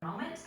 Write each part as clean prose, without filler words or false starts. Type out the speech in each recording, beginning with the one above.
moment.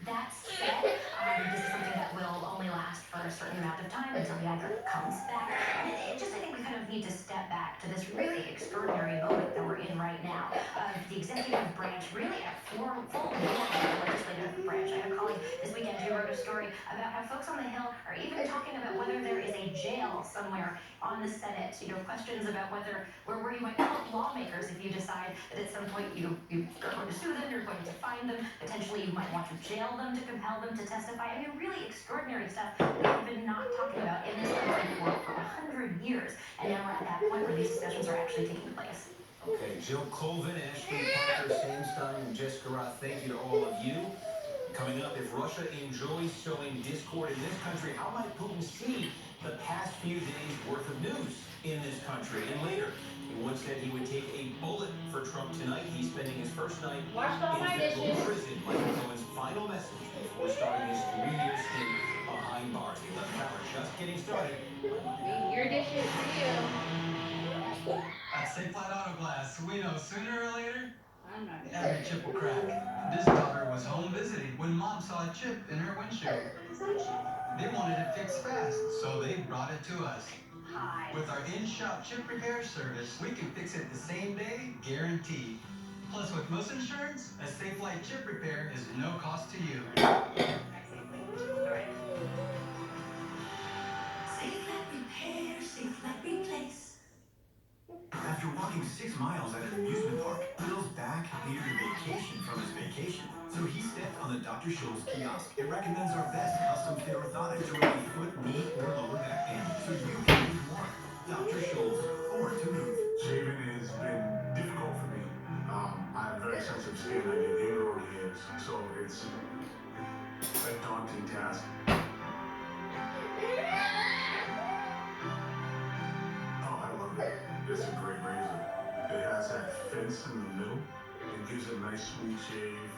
That said, this is something that will only last for a certain amount of time until the either comes back. And I think we kind of need to step back to this really extraordinary moment that we're in right now of the executive branch really at full war with the legislative branch. I had a colleague this weekend who wrote a story about how folks on the Hill are even talking about whether there is a jail somewhere on the Senate. Questions about where you might put lawmakers if you decide that at some point you're going to sue them, you're going to fine them, potentially you might want to jail them to compel them to testify. I mean, really extraordinary stuff we have been not talking about in this country for 100 years, and now we're at that point where these discussions are actually taking place. Okay, Jill Colvin, Ashley Parker, Sandstein, and Jessica Roth, thank you to all of you. Coming up, if Russia enjoys sowing discord in this country, how might Putin see the past few days' worth of news in this country? And later, he once said he would take a bullet for Trump tonight. He's spending his first night in federal prison. Michael Cohen's final message before starting his 3-year stint behind bars. The 11th hour just getting started. Your dishes for you. At St. Flat Auto Glass, we know sooner or later, I'm not gonna. every chip will crack. This daughter was home visiting when mom saw a chip in her windshield. They wanted it fixed fast, so they brought it to us. Hi. With our in-shop chip repair service, we can fix it the same day, guaranteed. Plus, with most insurance, a Safe Flight chip repair is no cost to you. Safe Flight Repair, Safe Flight Replace. After walking 6 miles at an amusement park, Bill's back needed a vacation from his vacation. So he stepped on the Dr. Scholl's kiosk. It recommends our best custom fit orthotics to relieve foot, knee, or lower back pain, so you can move more. Dr. Scholl's, forward to move. Shaving has been difficult for me. I have very sensitive skin. I get ingrown hairs, so it's a daunting task. Oh, I love it. It's a great razor. It has that fence in the middle. It gives a nice sweet shave.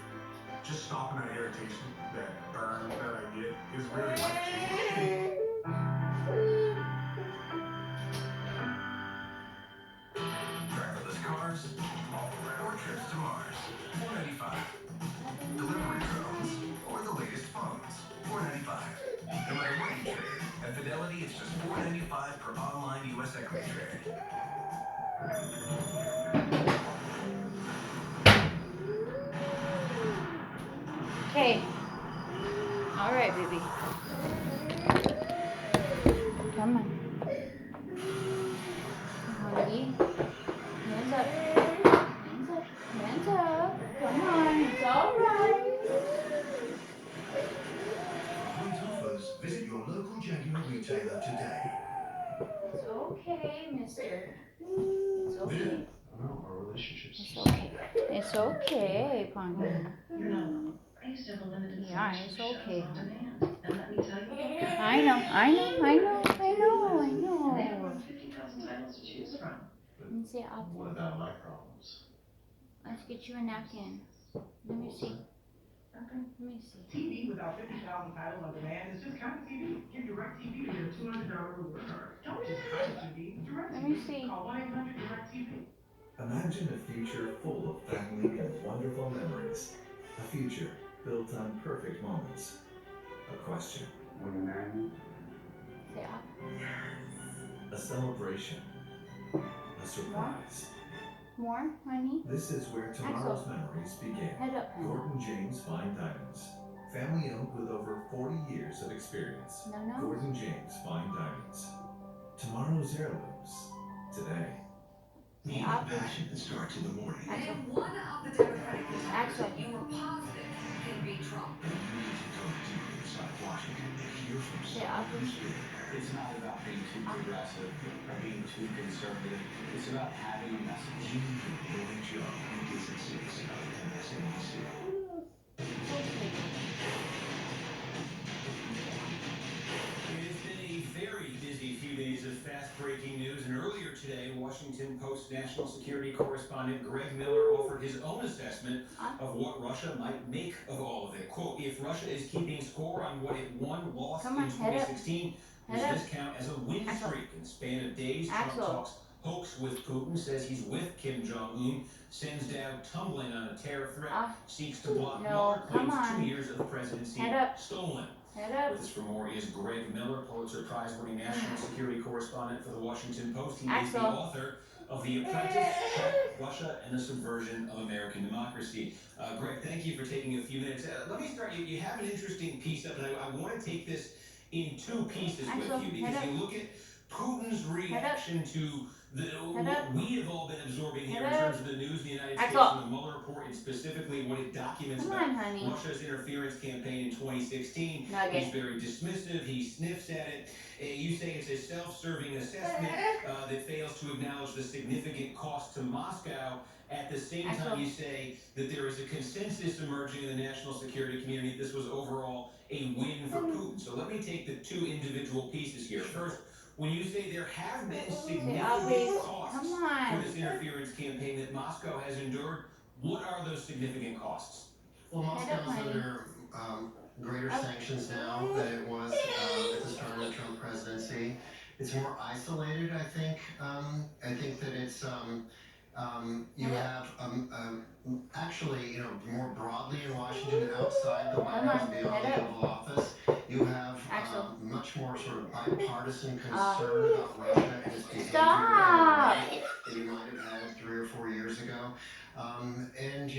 Just stopping that irritation, that burn that I get is really life-changing. Driverless cars, or trips to Mars. $4.95. Delivery drones, or the latest phones. $4.95. No matter what you trade, at Fidelity it's just $4.95 per online U.S. equity trade. Okay. All right, baby. Come on. Honey. Hands up. Hands up. Hands up. Come on. It's all right. Great offers. Visit your local Jaguar retailer today. It's okay, mister. It's okay. Well, our relationship's It's okay. It's okay, Punky. I used to have a limited Yeah, selection it's of shows okay. on demand. And let me tell you, I know. they have over 50,000 titles to choose from. Let me see. what about my problems? Let's get you a napkin. Let me see. Okay. Let me see. TV without 50,000 titles on demand is just kind of TV. Give DirecTV to get a $200 reward card. Don't just kind of TV. Let me see. Call 1-800-DirecTV. Imagine a future full of family and wonderful memories. A future built on perfect moments. A question. Will you marry me? Say up. A celebration. A surprise. More, honey. This is where tomorrow's memories begin. Head up, honey. Gordon James Fine Diamonds. Family owned with over 40 years of experience. No. Gordon James Fine Diamonds. Tomorrow's heirlooms. Today. Need a passion that starts in the morning. Axel. Name one of the Democratic candidates Axel. that you were positive can beat Trump. You need to go deep inside Washington and hear from Yeah, someone who's there. It's not about being too progressive or being too conservative. It's about having a message. You need to Billy Joe, weekdays at 6 on MSNBC. It's been a very busy few days of fast-breaking news, and earlier today, Washington Post national security correspondent Greg Miller offered his own assessment of what Russia might make of all of it. Quote, if Russia is keeping score on what it won, lost in 2016, does this count as a win streak? In the span of days, Trump talks hoax with Putin, says he's with Kim Jong-un, sends Dow tumbling on a terror threat, seeks to block Mueller, No, come claims 2 on. years of the presidency Head up. stolen. Head up. With us for more is Greg Miller, Pulitzer Prize-winning national security correspondent for the Washington Post. He is the Axel. author of The Apprentice, Trump, Russia, and the Subversion of American Democracy. Greg, thank you for taking a few minutes. Let me start. You have an interesting piece up, and I want to take this in 2 pieces with Axel, you, because head you up. look at Putin's reaction to what up. we have all been absorbing here Head in terms up. of the news in the United Axel. States and the Mueller report, and specifically what it documents Come about on, honey. Russia's interference campaign in 2016. Nugget. He's very dismissive. He sniffs at it. You say it's a self-serving assessment that fails to acknowledge the significant cost to Moscow. At the same Axel. time, you say that there is a consensus emerging in the national security community. This was overall a win for Putin. So let me take the 2 individual pieces here. First, when you say there have been significant costs for this interference campaign that Moscow has endured, what are those significant costs? Well, Moscow's under greater sanctions now than it was at the start of the Trump presidency. It's more isolated, I think. I think that it's you have actually, more broadly in Washington, outside the White House, beyond the Oval Office, you have much more sort of bipartisan concern about Russia and its behavior than you might have had 3 or 4 years ago. And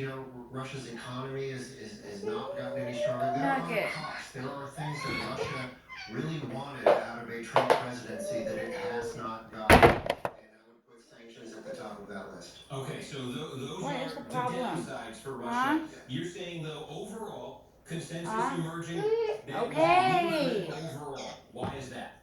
Russia's economy is not gotten any stronger. There are costs. There are things that Russia really wanted out of a Trump presidency that it has not gotten. And I would put sanctions at the top of that list. Okay, so those are the downsides for Russia. You're saying, though, overall, consensus emerging, that was a win overall. Why is that?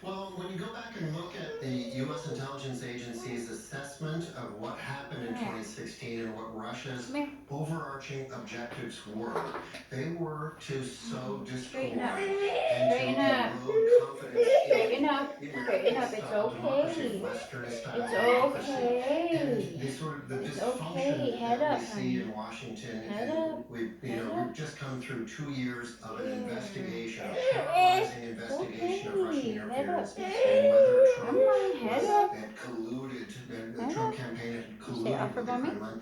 Well, when you go back and look at the U.S. intelligence agency's assessment of what happened in 2016 and what Russia's overarching objectives were, they were to sow discord and to erode confidence in American-style democracy, Western-style democracy. And the dysfunction that we see in Washington, and we've just come through 2 years of an investigation, a paralyzing investigation of Russian interference, and whether Trump had colluded, the Trump campaign had colluded with the Kremlin.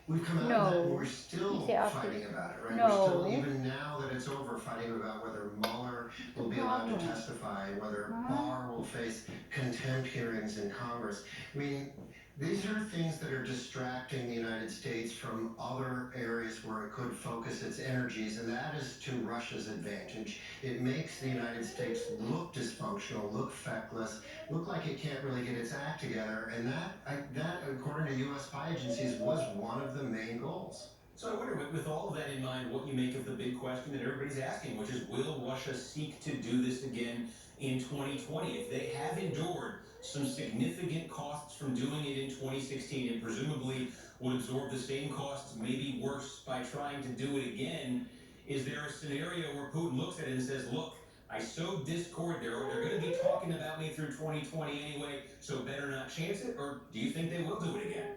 We've come out of that, and we're still fighting about it, right? We're still, even now that it's over, fighting about whether Mueller will be allowed to testify, whether Barr will face contempt hearings in Congress. I mean, these are things that are distracting the United States from other areas where it could focus its energies, and that is to Russia's advantage. It makes the United States look dysfunctional, look feckless, look like it can't really get its act together, and that, according to U.S. spy agencies, was one of the main goals. So I wonder, with all of that in mind, what you make of the big question that everybody's asking, which is, will Russia seek to do this again in 2020? If they have endured some significant costs from doing it in 2016 and presumably would absorb the same costs, maybe worse, by trying to do it again, is there a scenario where Putin looks at it and says, look, I sowed discord, they're going to be talking about me through 2020 anyway, so better not chance it? Or do you think they will do it again?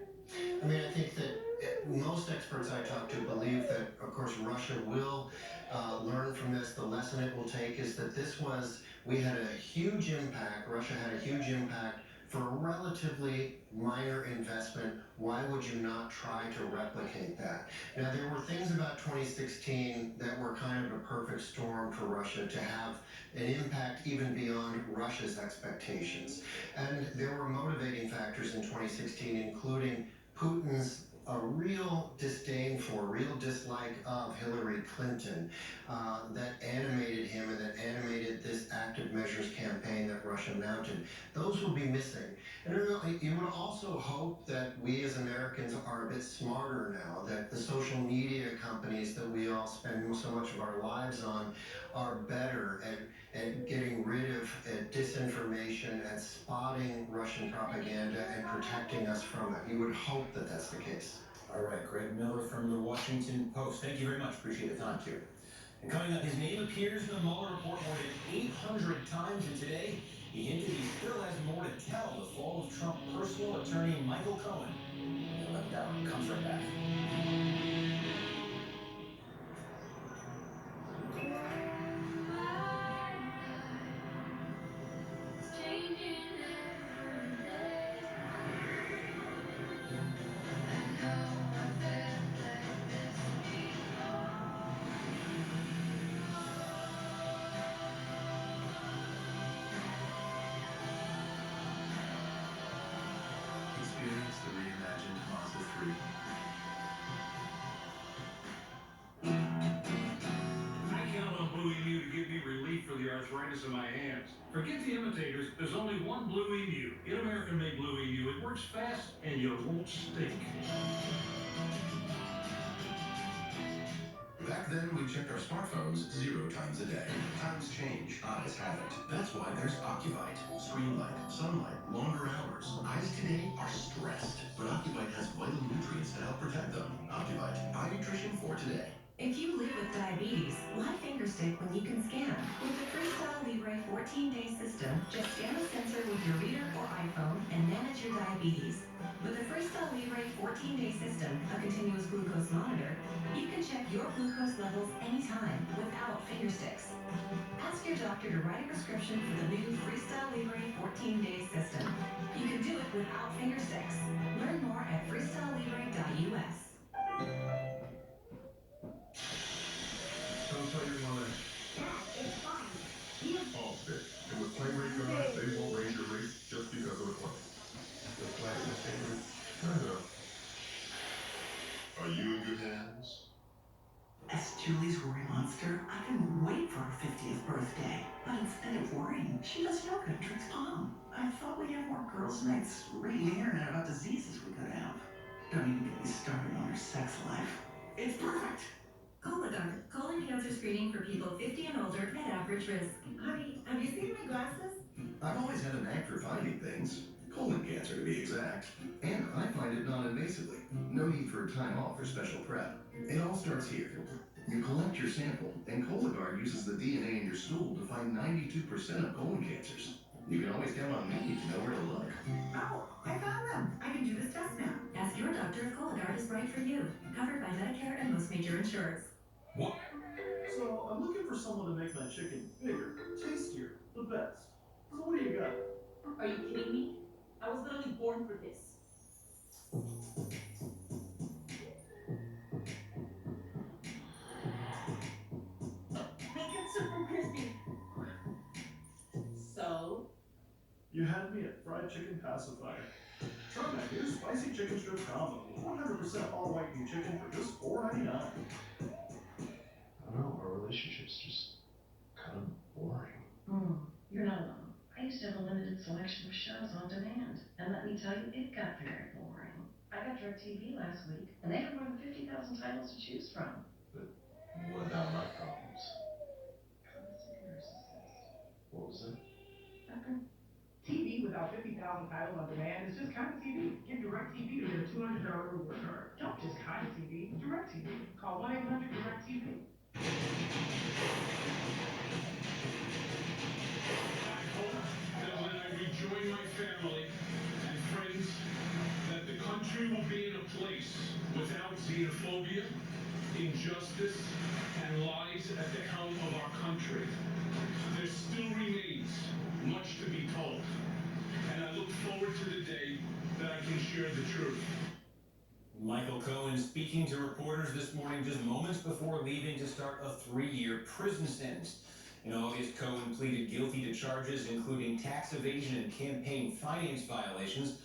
I mean, I think that most experts I talk to believe that, of course, Russia will learn from this. The lesson it will take is that we had a huge impact. Russia had a huge impact for a relatively minor investment. Why would you not try to replicate that? Now, there were things about 2016 that were kind of a perfect storm for Russia to have an impact even beyond Russia's expectations. And there were motivating factors in 2016, including Putin's a real disdain for, real dislike of Hillary Clinton that animated him and that animated this active measures campaign that Russia mounted. Those will be missing. And you would also hope that we as Americans are a bit smarter now, that the social media companies that we all spend so much of our lives on are better at getting rid of disinformation, at spotting Russian propaganda and protecting us from it. You would hope that that's the case. All right, Greg Miller from the Washington Post. Thank you very much. Appreciate the time, too. And coming up, his name appears in the Mueller report more than 800 times, and today he hinted he still has more to tell. The fall of Trump personal attorney Michael Cohen in the 11th hour. Comes right back. the arthritis in my hands. Forget the imitators. There's only one Blue Emu. Get American-made Blue Emu. It works fast and you won't stink. Back then, we checked our smartphones 0 times a day. Times change, eyes haven't. That's why there's Ocuvite. Screen light, sunlight, longer hours. Eyes today are stressed, but Ocuvite has vital nutrients to help protect them. Ocuvite, eye nutrition for today. If you live with diabetes, why finger stick when you can scan? With the Freestyle Libre 14-day system, just scan a sensor with your reader or iPhone and manage your diabetes. With the Freestyle Libre 14-day system, a continuous glucose monitor, you can check your glucose levels anytime without finger sticks. Ask your doctor to write a prescription for the new Freestyle Libre 14-day system. You can do it without finger sticks. Learn more at freestylelibre.us. Don't tell your mother. Dad, it's fine. Oh, bitch. And with play rate guards, they won't raise your rates just because of the play. The flag is favorite. I know. Are you in good hands? As Julie's worry monster, I couldn't wait for her 50th birthday. But instead of worrying, she does yoga and drinks palm. I thought we'd have more girls' nights reading the internet about diseases we could have. Don't even get me started on her sex life. It's perfect. Cologuard, colon cancer screening for people 50 and older at average risk. Honey, have you seen my glasses? I've always had a knack for finding things. Colon cancer, to be exact. And I find it non-invasively. No need for time off or special prep. It all starts here. You collect your sample, and Cologuard uses the DNA in your stool to find 92% of colon cancers. You can always count on me to know where to look. Oh, I found them. I can do this test now. Ask your doctor if Cologuard is right for you. Covered by Medicare and most major insurers. What? So, I'm looking for someone to make my chicken bigger, tastier, the best. So what do you got? Are you kidding me? I was literally born for this. Make it super crispy. So? You had me at fried chicken pacifier. Try my new spicy chicken strip combo. 100% all white meat chicken for just $4.99. I don't know, our relationship's just kind of boring. You're not alone. I used to have a limited selection of shows on demand, and let me tell you, it got very boring. I got DirecTV last week, and they have more than 50,000 titles to choose from. What about my problems? Classic narcissist. What was it? Nothing. TV without 50,000 titles on demand is just kind of TV. Give DirecTV to get a $200 reward card. Don't just kind of TV, DirecTV. Call 1-800-DirecTV. That when I rejoin my family and friends, that the country will be in a place without xenophobia, injustice, and lies at the helm of our country. There still remains much to be told, and I look forward to the day that I can share the truth. Michael Cohen speaking to reporters this morning just moments before leaving to start a 3-year prison sentence. In August, Cohen pleaded guilty to charges including tax evasion and campaign finance violations.